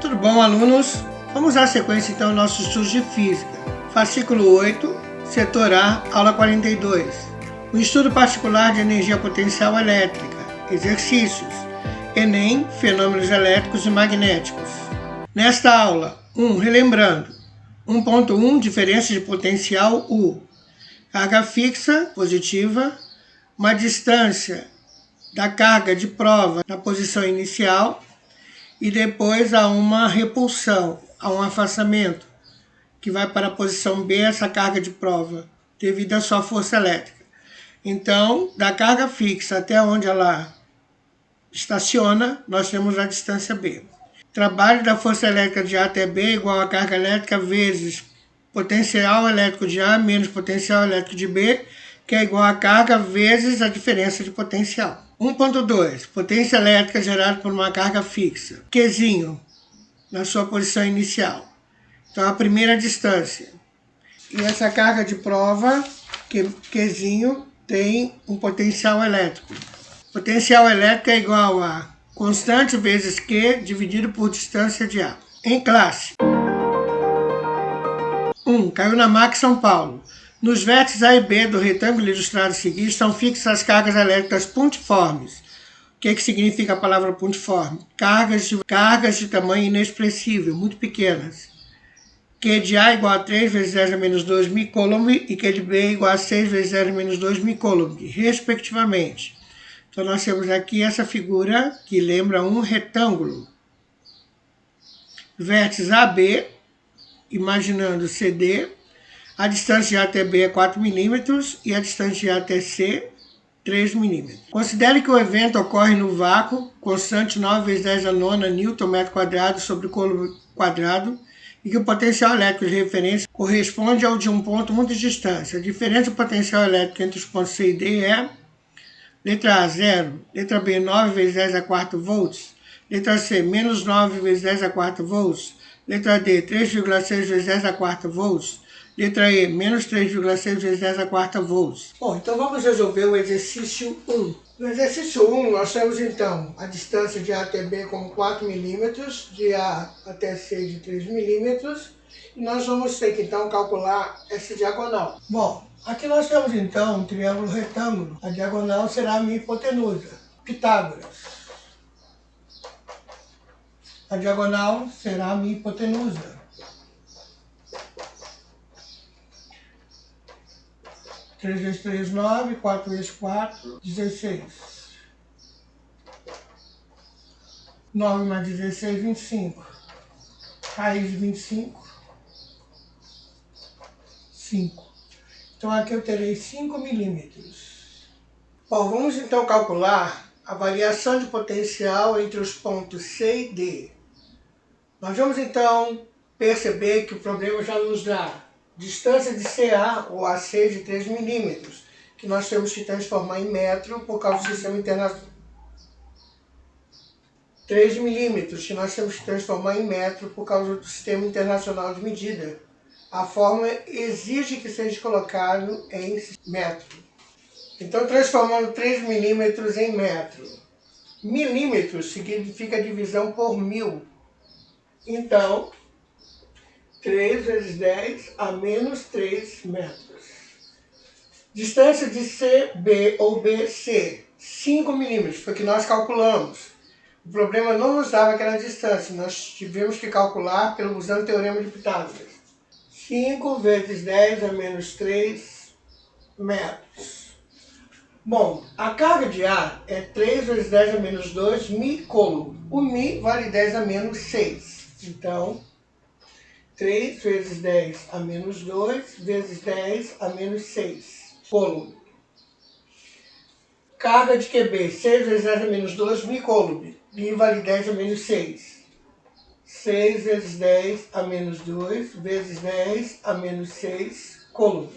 Tudo bom, alunos? Vamos à sequência então nossos estudos de física. Fascículo 8, setor A, aula 42. O estudo particular de energia potencial elétrica. Exercícios. Enem, fenômenos elétricos e magnéticos. Nesta aula, relembrando. 1.1, diferença de potencial U. Carga fixa, positiva. Uma distância da carga de prova na posição inicial. E depois há uma repulsão, há um afastamento, que vai para a posição B, essa carga de prova, devido à sua força elétrica. Então, da carga fixa até onde ela estaciona, nós temos a distância B. Trabalho da força elétrica de A até B é igual a carga elétrica vezes potencial elétrico de A menos potencial elétrico de B, que é igual a carga vezes a diferença de potencial. 1.2. Potência elétrica gerada por uma carga fixa. Qzinho, na sua posição inicial. Então, a primeira distância. E essa carga de prova, Qzinho, tem um potencial elétrico. Potencial elétrico é igual a constante vezes Q dividido por distância de A. Em classe. 1. Caiu na MAC São Paulo. Nos vértices A e B do retângulo ilustrado a seguir estão fixas as cargas elétricas pontiformes. O que significa a palavra pontiforme? Cargas de tamanho inexpressível, muito pequenas. Q de A igual a 3 vezes 10 a menos 2 micoulomb e Q de B igual a 6 vezes 10 a menos 2 micoulomb, respectivamente. Então, nós temos aqui essa figura que lembra um retângulo. Vértice AB, imaginando CD. A distância de A até B é 4 milímetros e a distância de A até C, 3 milímetros. Considere que o evento ocorre no vácuo, constante 9 vezes 10 a nona Newton metro quadrado sobre coulomb quadrado, e que o potencial elétrico de referência corresponde ao de um ponto muito distante. A diferença do potencial elétrico entre os pontos C e D é: letra A, 0. Letra B, 9 vezes 10 a 4 volts. Letra C, menos 9 vezes 10 a 4 volts. Letra D, 3,6 vezes 10 a 4 volts. Letra E, menos 3,6 vezes 10 a 4 volts. Bom, então vamos resolver o exercício 1. No exercício 1, nós temos então a distância de A até B como 4 milímetros, de A até C de 3 milímetros, e nós vamos ter que então calcular essa diagonal. Bom, aqui nós temos então um triângulo retângulo. A diagonal será a minha hipotenusa. Pitágoras. A diagonal será a minha hipotenusa. 3 vezes 3, 9, 4 vezes 4, 16. 9 mais 16, 25. Raiz de 25, 5. Então aqui eu terei 5 milímetros. Bom, vamos então calcular a variação de potencial entre os pontos C e D. Nós vamos então perceber que o problema já nos dá distância de CA ou AC de 3 milímetros, que nós temos que transformar em metro por causa do sistema internacional. 3 milímetros, que nós temos que transformar em metro por causa do sistema internacional de medida. A fórmula exige que seja colocado em metro. Então, transformando 3 milímetros em metro. Milímetros significa divisão por 1000. Então, 3 vezes 10 a menos 3 metros. Distância de CB ou BC, 5 milímetros, foi o que nós calculamos. O problema não nos dava aquela distância, nós tivemos que calcular usando o teorema de Pitágoras. 5 vezes 10 a menos 3 metros. Bom, a carga de A é 3 vezes 10 a menos 2 micoulomb. O mi vale 10 a menos 6. Então, 3 vezes 10 a menos 2 vezes 10 a menos 6 coulomb. Carga de QB, 6 vezes 10 a menos 2 micoulomb. Mi vale 10 a menos 6. 6 vezes 10 a menos 2 vezes 10 a menos 6 coulomb.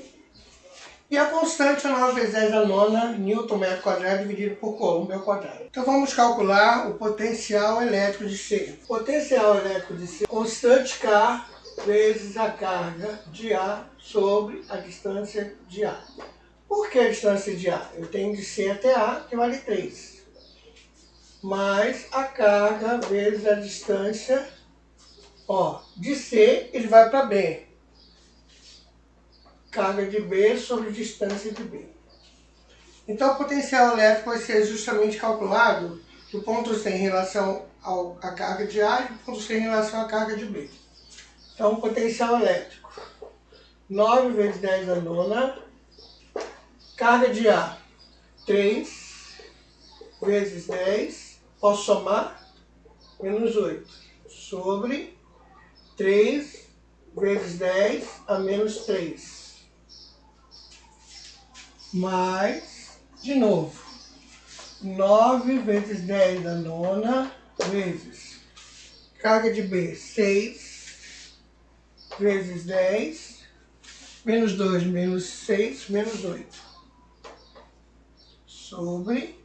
E a constante é 9 vezes 10 a nona Newton metro quadrado dividido por coulomb ao quadrado. Então vamos calcular o potencial elétrico de C. Potencial elétrico de C, constante K vezes a carga de A sobre a distância de A. Por que a distância de A? Eu tenho de C até A, que vale 3. Mais a carga vezes a distância Ó, de C ele vai para B. Carga de B sobre distância de B. Então o potencial elétrico vai ser justamente calculado do ponto C em relação à carga de A e do ponto C em relação à carga de B. Então o potencial elétrico, 9 vezes 10 a nona, carga de A, 3 vezes 10, posso somar, menos 8, sobre 3 vezes 10 a menos 3, mais, de novo, 9 vezes 10 a nona, vezes carga de B, 6 vezes 10, menos 2, menos 6, menos 8, sobre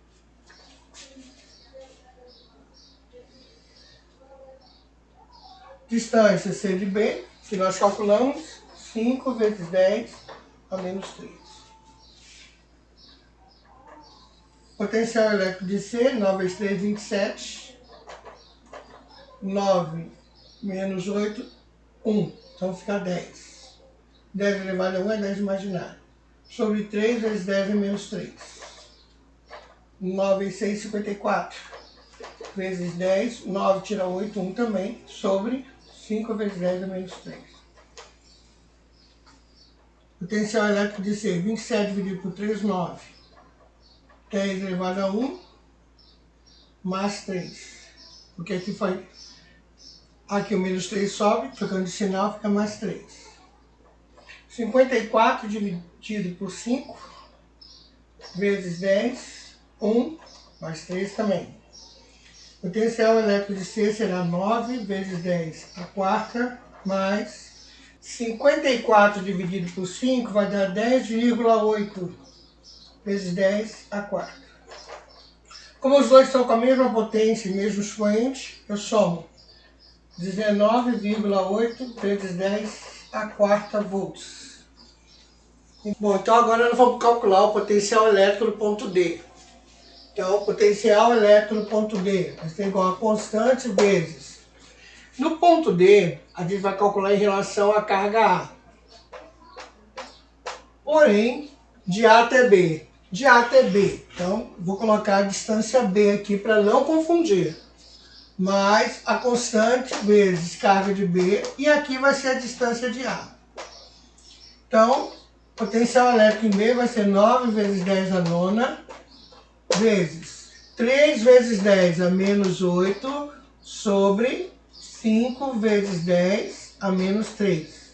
distância C de B, que nós calculamos, 5 vezes 10 a menos 3. Potencial elétrico de C, 9 vezes 3, 27. 9 menos 8, 1. Então fica 10. 10 elevado a 1 é 10 imaginário. Sobre 3 vezes 10 é menos 3. 9 vezes 6, 54. Vezes 10, 9 tira 8, 1 também. Sobre 5 vezes 10 é menos 3. Potencial elétrico de C, 27 dividido por 3, 9. 10 elevado a 1, mais 3. Porque aqui foi... Aqui o menos 3 sobe, trocando de sinal, fica mais 3. 54 dividido por 5, vezes 10, 1, mais 3 também. O potencial elétrico de C será 9 vezes 10 a quarta, mais 54 dividido por 5 vai dar 10,8 vezes 10 a quarta. Como os dois estão com a mesma potência e mesmo expoente, eu somo 19,8 vezes 10 a quarta volts. Bom, então agora nós vamos calcular o potencial elétrico no ponto D. Então, o potencial elétrico no ponto D vai ser igual a constante vezes. No ponto D, a gente vai calcular em relação à carga A. Porém, de A até B. De A até B. Então, vou colocar a distância B aqui para não confundir. Mais a constante vezes carga de B, e aqui vai ser a distância de A. Então, potencial elétrico em B vai ser 9 vezes 10 a nona, vezes 3 vezes 10 a menos 8, sobre 5 vezes 10 a menos 3.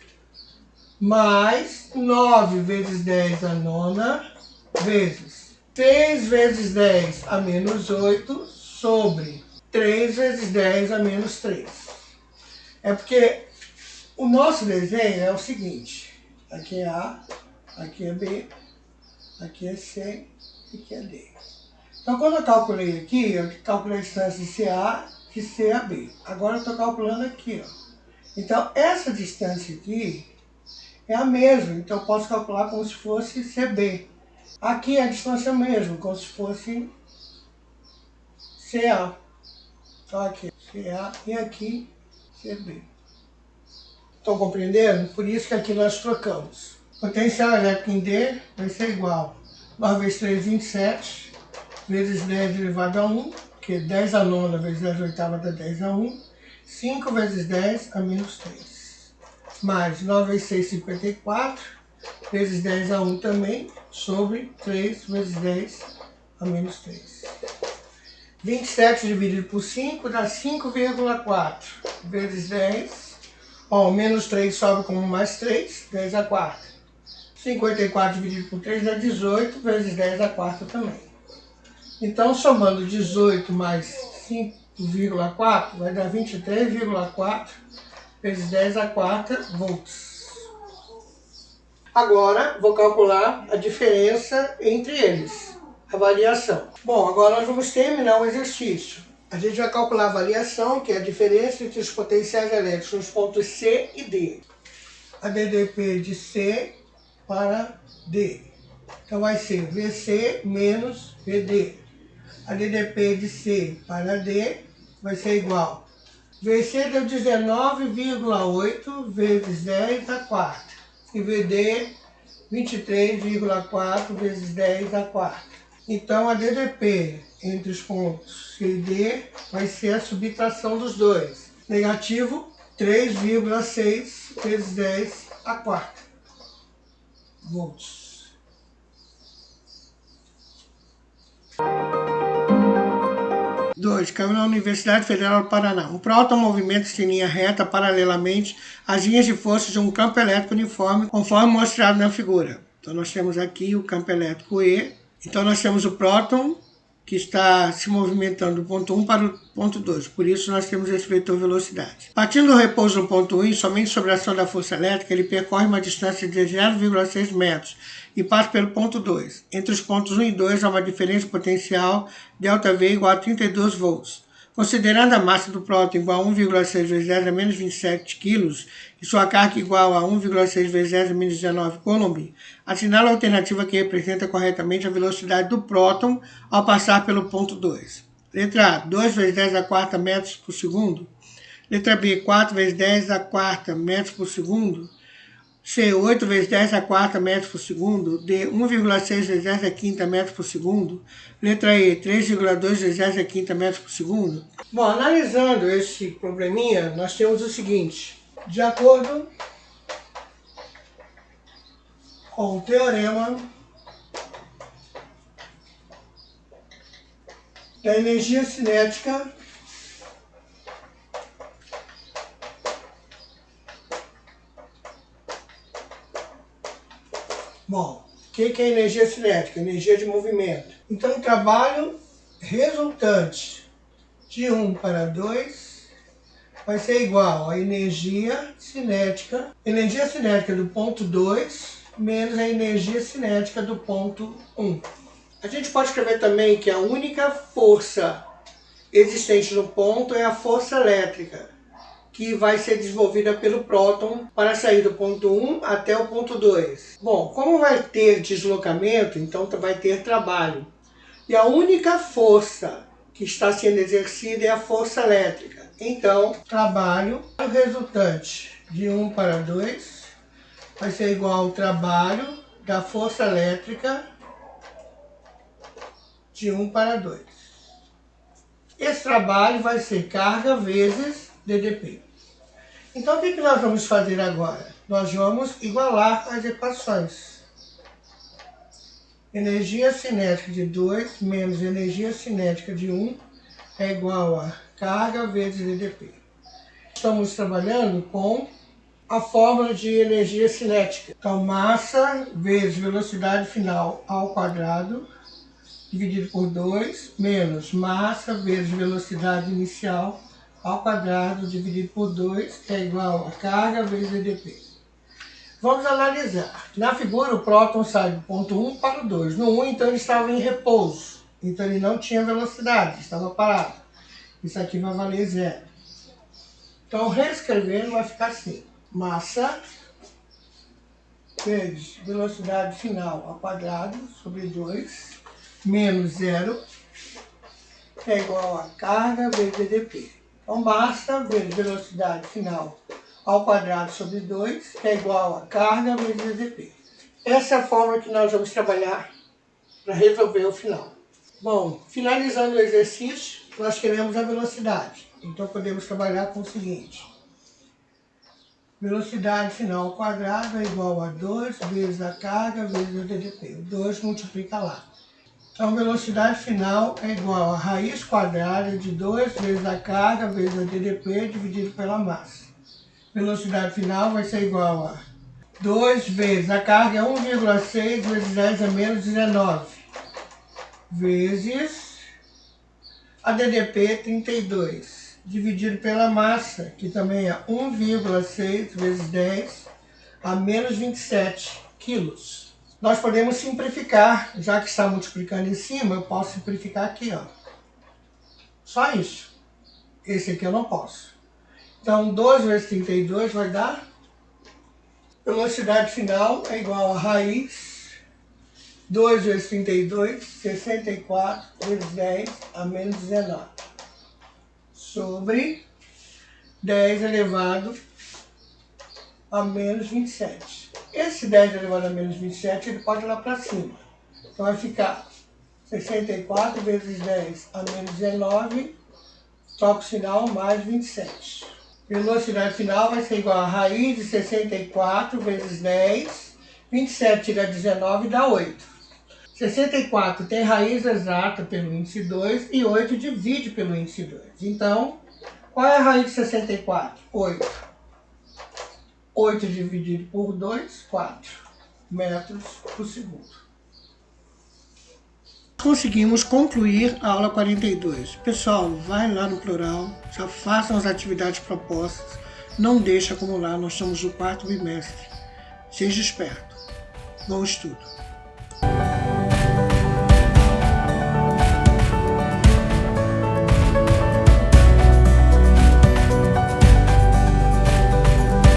Mais 9 vezes 10 a nona, vezes 6 vezes 10 a menos 8, sobre 3 vezes 10 a menos 3. É porque o nosso desenho é o seguinte. Aqui é A, aqui é B, aqui é C e aqui é D. Então, quando eu calculei aqui, eu calculei a distância de CA de C a B. Agora eu estou calculando aqui, ó. Então, essa distância aqui é a mesma. Então, eu posso calcular como se fosse CB. Aqui é a distância mesmo, como se fosse CA. Então, aqui CA e aqui CB. Estão compreendendo? Por isso que aqui nós trocamos. Potencial elétrico em D vai ser igual a 9 vezes 3, 27, vezes 10 elevado a 1, que é 10 a nona vezes 10 a oitava dá 10 a 1, 5 vezes 10 a menos 3. Mais 9 vezes 6, 54, vezes 10 a 1 também, sobre 3 vezes 10 a menos 3. 27 dividido por 5 dá 5,4 vezes 10. Ó, menos 3 sobe como mais 3, 10 a quarta. 54 dividido por 3 dá 18 vezes 10 a quarta também. Então, somando 18 mais 5,4 vai dar 23,4 vezes 10 a quarta volts. Agora, vou calcular a diferença entre eles, a variação. Bom, agora nós vamos terminar o exercício. A gente vai calcular a variação, que é a diferença entre os potenciais elétricos nos pontos C e D. A DDP de C para D. Então vai ser VC menos VD. A DDP de C para D vai ser igual VC deu 19,8 vezes 10 à quarta. E VD, 23,4 vezes 10 à quarta. Então, a DDP entre os pontos C e D vai ser a subtração dos dois. Negativo 3,6 vezes 10 à quarta volts. 2. Caiu na Universidade Federal do Paraná. Um próton movimenta-se em linha reta paralelamente às linhas de força de um campo elétrico uniforme, conforme mostrado na figura. Então, nós temos aqui o campo elétrico E. Então, nós temos o próton que está se movimentando do ponto 1 para o ponto 2. Por isso, nós temos esse vetor velocidade. Partindo do repouso no ponto 1, somente sobre a ação da força elétrica, ele percorre uma distância de 0,6 metros e passa pelo ponto 2. Entre os pontos 1 e 2 há uma diferença potencial ΔV igual a 32 volts. Considerando a massa do próton igual a 1,6 vezes 10 a menos 27 kg e sua carga igual a 1,6 vezes 10 a menos 19 coulomb, assinala a alternativa que representa corretamente a velocidade do próton ao passar pelo ponto 2. Letra A, 2 vezes 10 a quarta metros por segundo. Letra B, 4 vezes 10 a quarta metros por segundo. C, 8 vezes 10 a quarta metros por segundo. D, 1,6 vezes 10 a quinta metros por segundo. Letra E, 3,2 vezes 10 a quinta metros por segundo. Bom, analisando esse probleminha, nós temos o seguinte. De acordo com o teorema da energia cinética, bom, o que é energia cinética? Energia de movimento. Então, o trabalho resultante de 1 para 2 vai ser igual a energia cinética do ponto 2 menos a energia cinética do ponto 1. A gente pode escrever também que a única força existente no ponto é a força elétrica, que vai ser desenvolvida pelo próton para sair do ponto 1 até o ponto 2. Bom, como vai ter deslocamento, então vai ter trabalho. E a única força que está sendo exercida é a força elétrica. Então, trabalho resultante de 1 para 2 vai ser igual ao trabalho da força elétrica de 1 para 2. Esse trabalho vai ser carga vezes DDP. Então, o que nós vamos fazer agora? Nós vamos igualar as equações. Energia cinética de 2 menos energia cinética de 1 é igual a carga vezes DDP. Estamos trabalhando com a fórmula de energia cinética. Então, massa vezes velocidade final ao quadrado, dividido por 2, menos massa vezes velocidade inicial ao quadrado, dividido por 2, é igual a carga vezes DDP. Vamos analisar. Na figura, o próton sai do ponto 1 para o 2. No 1, então, ele estava em repouso. Então, ele não tinha velocidade, estava parado. Isso aqui vai valer 0. Então, reescrevendo, vai ficar assim. Massa vezes velocidade final ao quadrado sobre 2 menos 0 é igual a carga vezes DDP. Então, massa vezes velocidade final ao quadrado sobre 2 é igual a carga vezes DDP. Essa é a fórmula que nós vamos trabalhar para resolver o final. Bom, finalizando o exercício, nós queremos a velocidade. Então, podemos trabalhar com o seguinte. Velocidade final ao quadrado é igual a 2 vezes a carga vezes o DDP. O 2 multiplica lá. Então, velocidade final é igual a raiz quadrada de 2 vezes a carga vezes a DDP dividido pela massa. Velocidade final vai ser igual a 2 vezes a carga é 1,6 vezes 10 a menos 19 vezes a DDP 32 dividido pela massa, que também é 1,6 vezes 10 a menos 27 quilos. Nós podemos simplificar, já que está multiplicando em cima, eu posso simplificar aqui, ó. Só isso. Esse aqui eu não posso. Então, 2 vezes 32 vai dar... Velocidade final é igual a raiz 2 vezes 32, 64 vezes 10 a menos 19. Sobre 10 elevado a menos 27. Esse 10 elevado a menos 27, ele pode ir lá para cima. Então vai ficar 64 vezes 10 a menos 19, troca o sinal, mais 27. Velocidade final vai ser igual a raiz de 64 vezes 10, 27 tira 19 dá 8. 64 tem raiz exata pelo índice 2 e 8 divide pelo índice 2. Então, qual é a raiz de 64? 8. 8 dividido por 2, 4 metros por segundo. Conseguimos concluir a aula 42. Pessoal, vai lá no plural, já façam as atividades propostas, não deixe acumular, nós estamos no 4º bimestre. Seja esperto. Bom estudo.